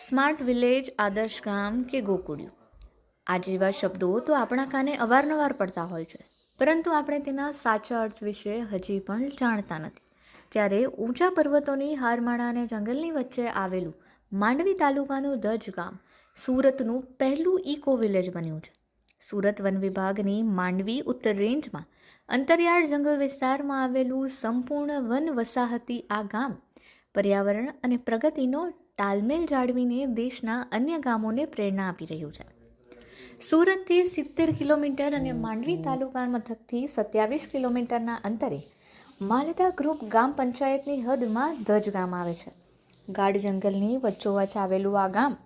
Smart village, આદર્શ ગામ કે ગોકુળિયું, આ જેવા શબ્દો તો આપણા કાને અવારનવાર પડતા હોય છે, પરંતુ આપણે તેના સાચા અર્થ વિશે હજી પણ જાણતા નથી. ત્યારે ઊંચા પર્વતોની હારમાળા અને જંગલની વચ્ચે આવેલું માંડવી તાલુકાનું દજ ગામ સુરતનું પહેલું ઇકો વિલેજ બન્યું છે. સુરત વન વિભાગની માંડવી ઉત્તર રેન્જમાં અંતરિયાળ જંગલ વિસ્તારમાં આવેલું સંપૂર્ણ વન વસાહતી આ ગામ પર્યાવરણ અને પ્રગતિનો તાલમેલ જાળવીને દેશના અન્ય ગામોને પ્રેરણા આપી રહ્યું છે. સુરતથી 70 કિલોમીટર અને માંડવી તાલુકા મથકથી 27 કિલોમીટરના અંતરે માલદા ગ્રુપ ગ્રામ પંચાયતની હદમાં દજ ગામ આવે છે. ગાઢ જંગલની વચ્ચોવચ્ચ આવેલું આ ગામ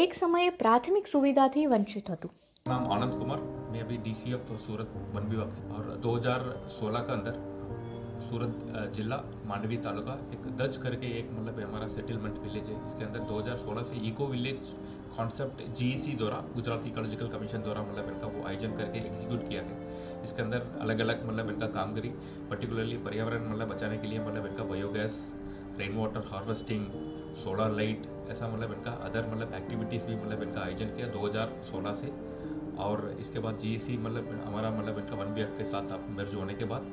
એક સમયે પ્રાથમિક સુવિધાથી વંચિત હતું. नाम आनंद कुमार, मैं अभी डीसी ऑफ सूरत वन विभाग से और 2016 का अंदर सूरत जिला मांडवी तालुका एक दज करके एक मतलब हमारा सेटलमेंट विलेज है. इसके अंदर 2016 से इको विलेज कॉन्सेप्ट GEC द्वारा गुजरात इकोलॉजिकल कमीशन द्वारा मतलब इनका वो आयोजन करके एग्जीक्यूट किया गया. इसके अंदर अलग अलग मतलब इनका कामगिरी पर्टिकुलरली पर्यावरण मतलब बचाने के लिए मतलब इनका biogas, rain water harvesting, solar light, ऐसा मतलब इनका अदर मतलब एक्टिविटीज़ भी मतलब इनका आयोजन किया 2016 से. और इसके बाद GEC मतलब हमारा मतलब इनका वन विभाग के साथ मर्ज होने के बाद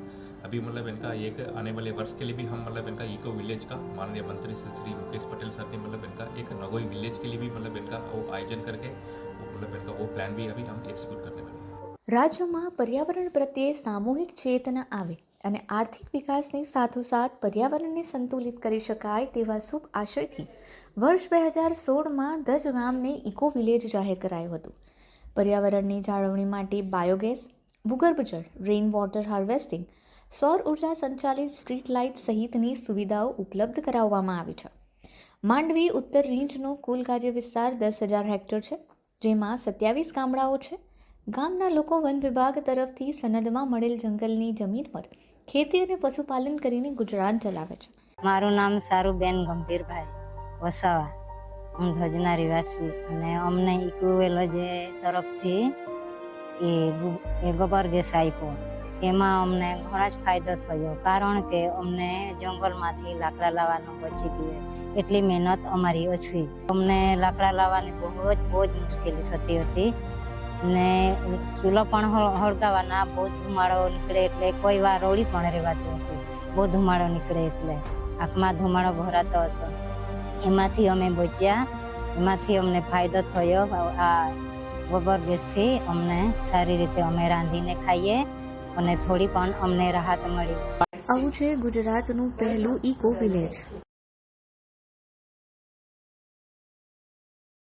अभी मतलब इनका एक आने वाले वर्ष के लिए भी हम मतलब इनका इको विलेज का माननीय मंत्री श्री मुकेश पटेल सर ने मतलब इनका एक नगोई विलेज के लिए भी मतलब इनका वो आयोजन करके मतलब इनका वो प्लान भी अभी हम एग्जीक्यूट करने वाले हैं. રાજ્યમાં પર્યાવરણ પ્રત્યે સામૂહિક ચેતના આવે અને આર્થિક વિકાસની સાથોસાથ પર્યાવરણને સંતુલિત કરી શકાય તેવા શુભ આશયથી વર્ષ 2016માં દજ ગામને ઇકો વિલેજ જાહેર કરાયું હતું. પર્યાવરણની જાળવણી માટે બાયોગેસ, ભૂગર્ભજળ, રેઇન વોટર હાર્વેસ્ટિંગ, સૌર ઉર્જા સંચાલિત સ્ટ્રીટ લાઇટ સહિતની સુવિધાઓ ઉપલબ્ધ કરાવવામાં આવી છે. માંડવી ઉત્તર રેન્જનો કુલ કાર્ય વિસ્તાર 10,000 હેક્ટર છે, જેમાં 27 ગામડાઓ છે. ગામના લોકો વન વિભાગ તરફથી સનદમાં મળેલ જંગલની જમીન પર ખેતી અને પશુપાલન કરીને ગુજરાન ચલાવે છે. મારું નામ સારુબેન ગંભીરભાઈ વસાવા, હું ધજના રહેવાસી, અને અમને ઇકોવેલોજ તરફથી એ ગોબર ગેસ આપ્યો. એમાં અમને ઘણો જ ફાયદો થયો, કારણ કે અમને જંગલમાંથી લાકડા લાવવાનું બચી ગયું. એટલી મહેનત અમારી ઓછી. અમને લાકડા લાવવાની બહુ જ મુશ્કેલી થતી હતી ને ચૂલો પણ હળગાવાના બહુ ધુમાડો નીકળે, એટલે કોઈ વાર રોડી પણ રહેવાતું હતું. બહુ ધુમાડો નીકળે એટલે આંખમાં ધુમાડો ભરાતો હતો. એમાંથી અમે બચ્યા, એમાંથી અમને ફાયદો થયો. આ ગોબર ગેસથી અમને સારી રીતે અમે રાંધીને ખાઈએ અને થોડી પણ અમને રાહત મળી. આવું છે ગુજરાતનું પહેલું ઇકો વિલેજ.